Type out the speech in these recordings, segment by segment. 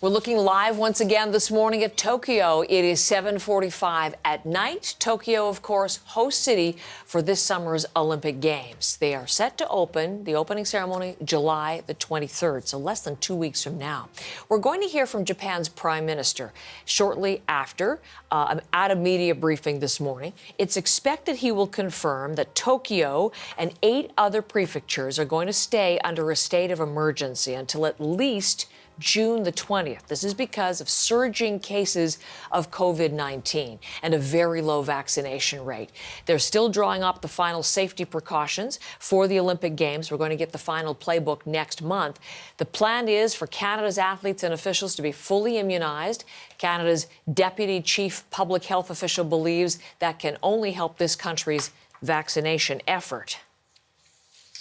We're looking live once again this morning at Tokyo. It is 7:45 at night. Tokyo, of course, host city for this summer's Olympic Games. They are set to open, the opening ceremony, July the 23rd, so less than 2 weeks from now. We're going to hear from Japan's Prime Minister shortly after at a media briefing this morning. It's expected he will confirm that Tokyo and 8 other prefectures are going to stay under a state of emergency until at least June the 20th. This is because of surging cases of COVID-19 and a very low vaccination rate. They're still drawing up the final safety precautions for the Olympic Games. We're going to get the final playbook next month. The plan is for Canada's athletes and officials to be fully immunized. Canada's Deputy Chief Public Health Official believes that can only help this country's vaccination effort.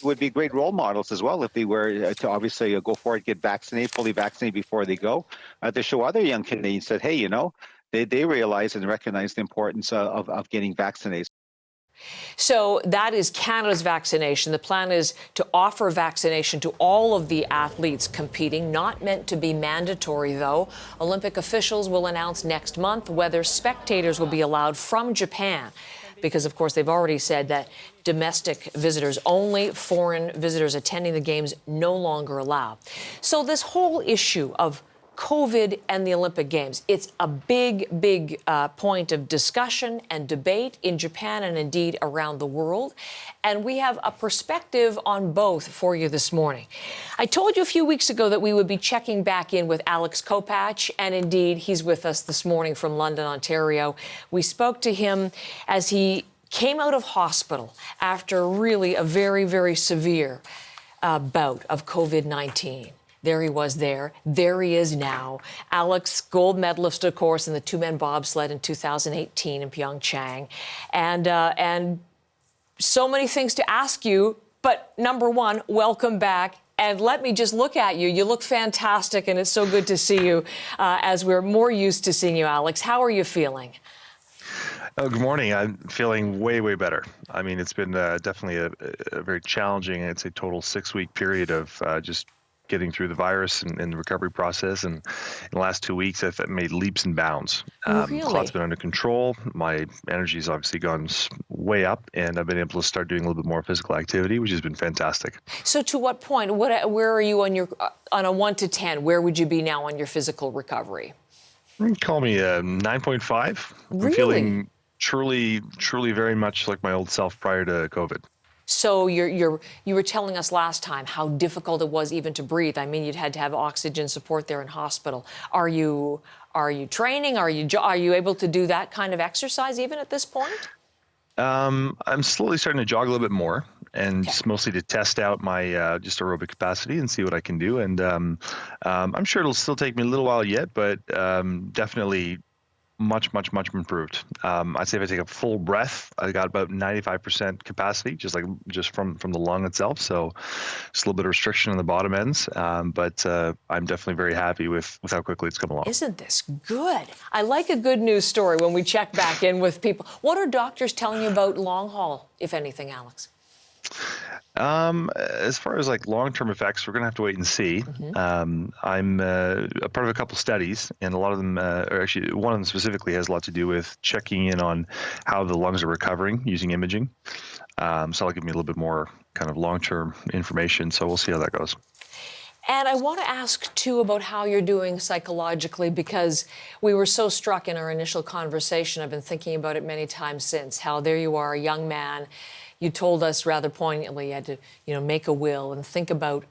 Would be great role models as well if they were to obviously go forward, get vaccinated, fully vaccinated before they go, to show other young Canadians that, hey, you know, they realize and recognize the importance of getting vaccinated. So that is Canada's vaccination. The plan is to offer vaccination to all of the athletes competing, not meant to be mandatory, though. Olympic officials will announce next month whether spectators will be allowed from Japan, because, of course, they've already said that domestic visitors only, foreign visitors attending the games no longer allowed. So this whole issue of COVID and the Olympic Games, it's a big point of discussion and debate in Japan and indeed around the world. And we have a perspective on both for you this morning. I told you a few weeks ago that we would be checking back in with Alex Kopach, and indeed he's with us this morning from London, Ontario. We spoke to him as he came out of hospital after really a very severe bout of COVID-19. There he was there. There he is now. Alex, gold medalist, of course, in the two-man bobsled in 2018 in Pyeongchang. And so many things to ask you. But number one, welcome back. And let me just look at you. You look fantastic, and it's so good to see you as we're more used to seeing you, Alex. How are you feeling? Oh, good morning. I'm feeling way better. I mean, it's been definitely a very challenging, I'd say, total 6-week period of just getting through the virus and the recovery process. And in the last 2 weeks, I've made leaps and bounds. Really? Clot's been under control. My energy's obviously gone way up, and I've been able to start doing a little bit more physical activity, which has been fantastic. So to what point? Where are you on a 1 to 10? Where would you be now on your physical recovery? You can call me a 9.5. Really? I'm feeling truly very much like my old self prior to COVID. So you were telling us last time how difficult it was even to breathe. I mean, you'd had to have oxygen support there in hospital. Are you training? Are you able to do that kind of exercise even at this point? I'm slowly starting to jog a little bit more, and just mostly to test out my just aerobic capacity and see what I can do. And I'm sure it'll still take me a little while yet, but definitely much improved. I'd say if I take a full breath, I got about 95% capacity, just from the lung itself. So just a little bit of restriction on the bottom ends. But I'm definitely very happy with how quickly it's come along. Isn't this good? I like a good news story when we check back in with people. What are doctors telling you about long haul, if anything, Alex? As far as like long-term effects, we're going to have to wait and see. Mm-hmm. I'm a part of a couple studies, and a lot of them, or actually one of them specifically, has a lot to do with checking in on how the lungs are recovering using imaging. So that'll give me a little bit more kind of long-term information. So we'll see how that goes. And I want to ask, too, about how you're doing psychologically, because we were so struck in our initial conversation. I've been thinking about it many times since, how there you are, a young man. You told us rather poignantly you had to, make a will and think about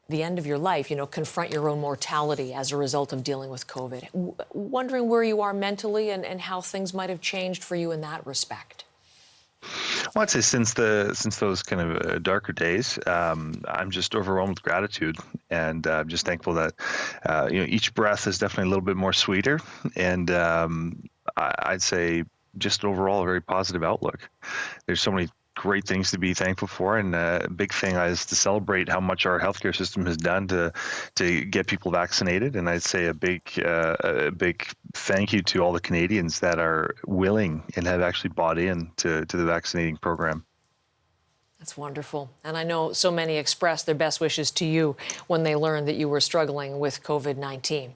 the end of your life, confront your own mortality as a result of dealing with COVID. Wondering where you are mentally and how things might have changed for you in that respect. Well, I'd say since those kind of darker days, I'm just overwhelmed with gratitude, and I'm just thankful that each breath is definitely a little bit more sweeter, and I'd say just overall a very positive outlook. There's so many great things to be thankful for, and a big thing is to celebrate how much our healthcare system has done to get people vaccinated. And I'd say a big thank you to all the Canadians that are willing and have actually bought in to the vaccinating program. That's wonderful. And I know so many expressed their best wishes to you when they learned that you were struggling with COVID-19.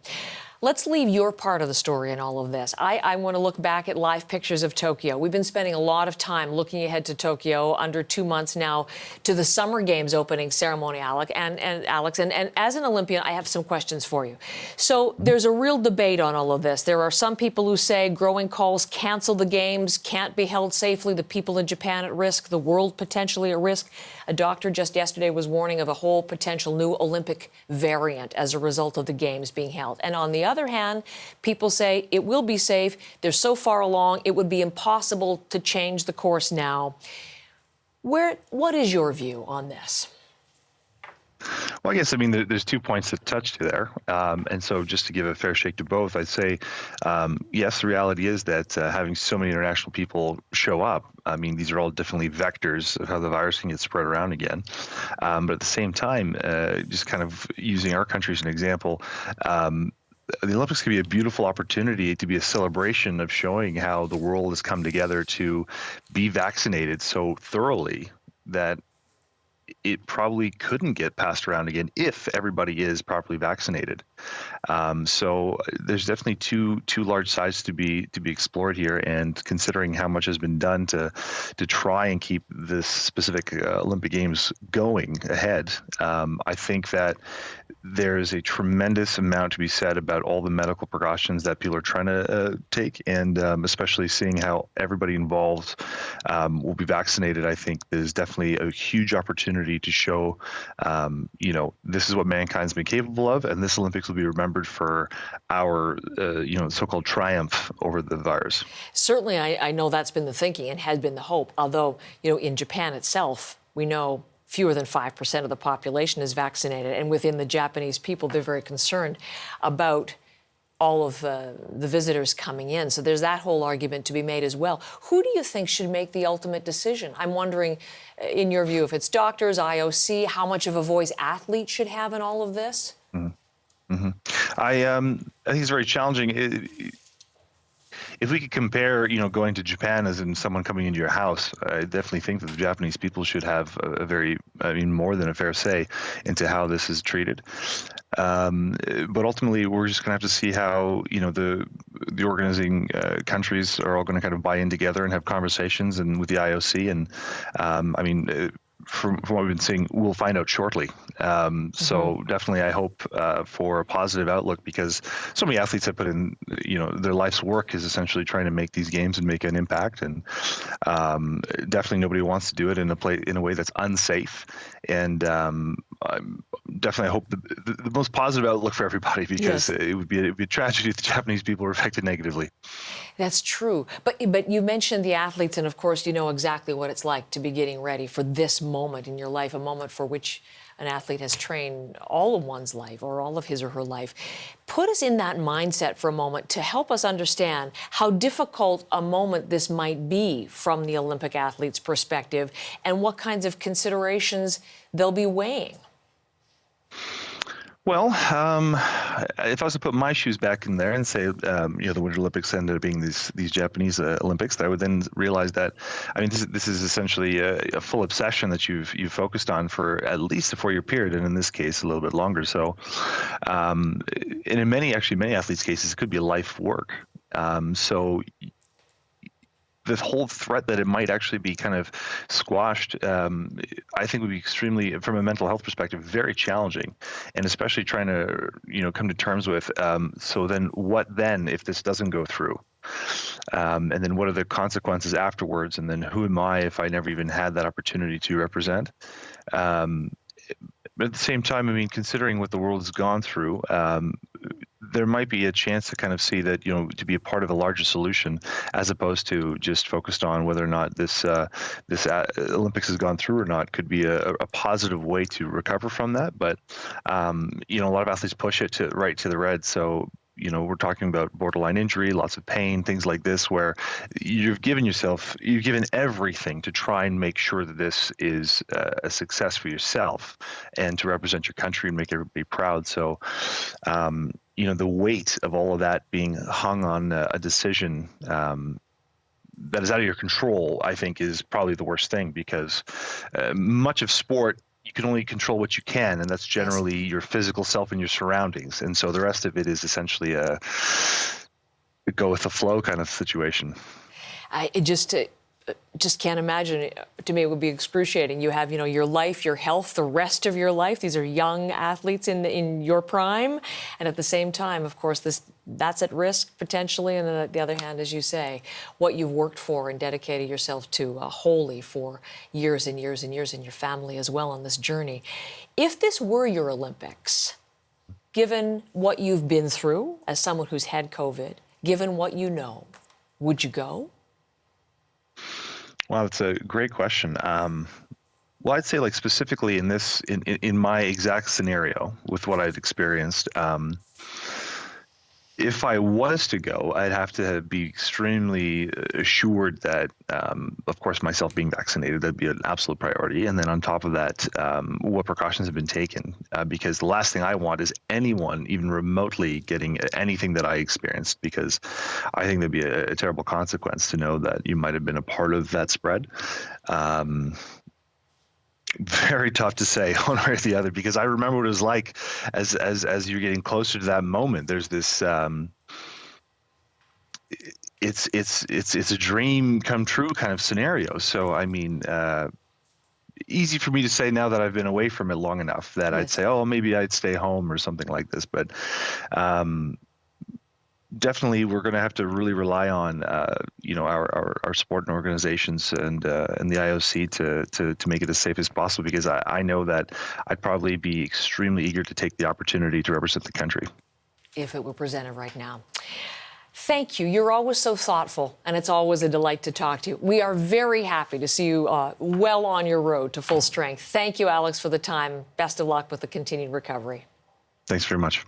Let's leave your part of the story in all of this. I want to look back at live pictures of Tokyo. We've been spending a lot of time looking ahead to Tokyo, under 2 months now, to the Summer Games opening ceremony, Alex. And as an Olympian, I have some questions for you. So there's a real debate on all of this. There are some people who say growing calls, cancel the games, can't be held safely, the people in Japan at risk, the world potentially at risk. A doctor just yesterday was warning of a whole potential new Olympic variant as a result of the games being held. And on the other hand, people say it will be safe. They're so far along, it would be impossible to change the course now. What is your view on this? Well, I guess, there's 2 points to touch to there. And so just to give a fair shake to both, I'd say, yes, the reality is that having so many international people show up, these are all definitely vectors of how the virus can get spread around again. But at the same time, just kind of using our country as an example, the Olympics can be a beautiful opportunity to be a celebration of showing how the world has come together to be vaccinated so thoroughly that it probably couldn't get passed around again if everybody is properly vaccinated. So there's definitely two large sides to be explored here, and considering how much has been done to try and keep this specific Olympic Games going ahead, I think that there's a tremendous amount to be said about all the medical precautions that people are trying to take, and especially seeing how everybody involved will be vaccinated. I think there's definitely a huge opportunity to show, this is what mankind's been capable of, and this Olympics will be remembered for our, so-called triumph over the virus. Certainly, I know that's been the thinking and has been the hope, although, in Japan itself, we know fewer than 5% of the population is vaccinated. And within the Japanese people, they're very concerned about all of the visitors coming in. So there's that whole argument to be made as well. Who do you think should make the ultimate decision? I'm wondering, in your view, if it's doctors, IOC, how much of a voice athletes should have in all of this? Mm-hmm. Mm-hmm. I think it's very challenging. If we could compare, going to Japan as in someone coming into your house, I definitely think that the Japanese people should have a very, more than a fair say into how this is treated. But ultimately, we're just going to have to see how, the organizing countries are all going to kind of buy in together and have conversations and with the IOC. And from what we've been seeing, we'll find out shortly. So definitely I hope for a positive outlook, because so many athletes have put in, their life's work is essentially trying to make these games and make an impact. And definitely nobody wants to do it in a way that's unsafe. And definitely I hope the most positive outlook for everybody, because it would be a tragedy if the Japanese people were affected negatively. That's true. But you mentioned the athletes, and of course, you know exactly what it's like to be getting ready for this moment in your life, a moment for which an athlete has trained all of one's life or all of his or her life. Put us in that mindset for a moment to help us understand how difficult a moment this might be from the Olympic athlete's perspective, and what kinds of considerations they'll be weighing. Well, if I was to put my shoes back in there and say, the Winter Olympics ended up being these Japanese Olympics, I would then realize that, this is essentially a full obsession that you've focused on for at least a 4-year period, and in this case, a little bit longer. So, and in many athletes' cases, it could be a life work. So the whole threat that it might actually be kind of squashed, I think would be extremely, from a mental health perspective, very challenging, and especially trying to, come to terms with, so then what then if this doesn't go through? And then what are the consequences afterwards? And then who am I if I never even had that opportunity to represent? But at the same time, considering what the world has gone through, there might be a chance to kind of see that, to be a part of a larger solution, as opposed to just focused on whether or not this Olympics has gone through or not, could be a positive way to recover from that. But, a lot of athletes push it right to the red. So, we're talking about borderline injury, lots of pain, things like this, where you've given everything to try and make sure that this is a success for yourself and to represent your country and make everybody proud. So, the weight of all of that being hung on a decision that is out of your control, I think, is probably the worst thing, because much of sport, you can only control what you can, and that's generally your physical self and your surroundings. And so the rest of it is essentially a go with the flow kind of situation. I just can't imagine. To me, it would be excruciating. You have, your life, your health, the rest of your life. These are young athletes in your prime, and at the same time, of course, that's at risk potentially. And then on the other hand, as you say, what you've worked for and dedicated yourself to wholly for years and years and years, and your family as well on this journey. If this were your Olympics, given what you've been through as someone who's had COVID, given what you know, would you go? Well, that's a great question. Well, I'd say, like, specifically in my exact scenario with what I'd experienced, if I was to go, I'd have to be extremely assured that, of course, myself being vaccinated, that'd be an absolute priority. And then on top of that, what precautions have been taken? Because the last thing I want is anyone even remotely getting anything that I experienced, because I think there'd be a terrible consequence to know that you might have been a part of that spread. Very tough to say one way or the other, because I remember what it was like as you're getting closer to that moment. There's this it's a dream come true kind of scenario. So I mean, easy for me to say now that I've been away from it long enough that I'd say, oh, maybe I'd stay home or something like this. But definitely, we're going to have to really rely on our sport and organizations and the IOC to make it as safe as possible, because I know that I'd probably be extremely eager to take the opportunity to represent the country if it were presented right now. Thank you. You're always so thoughtful, and it's always a delight to talk to you. We are very happy to see you well on your road to full strength. Thank you, Alex, for the time. Best of luck with the continued recovery. Thanks very much.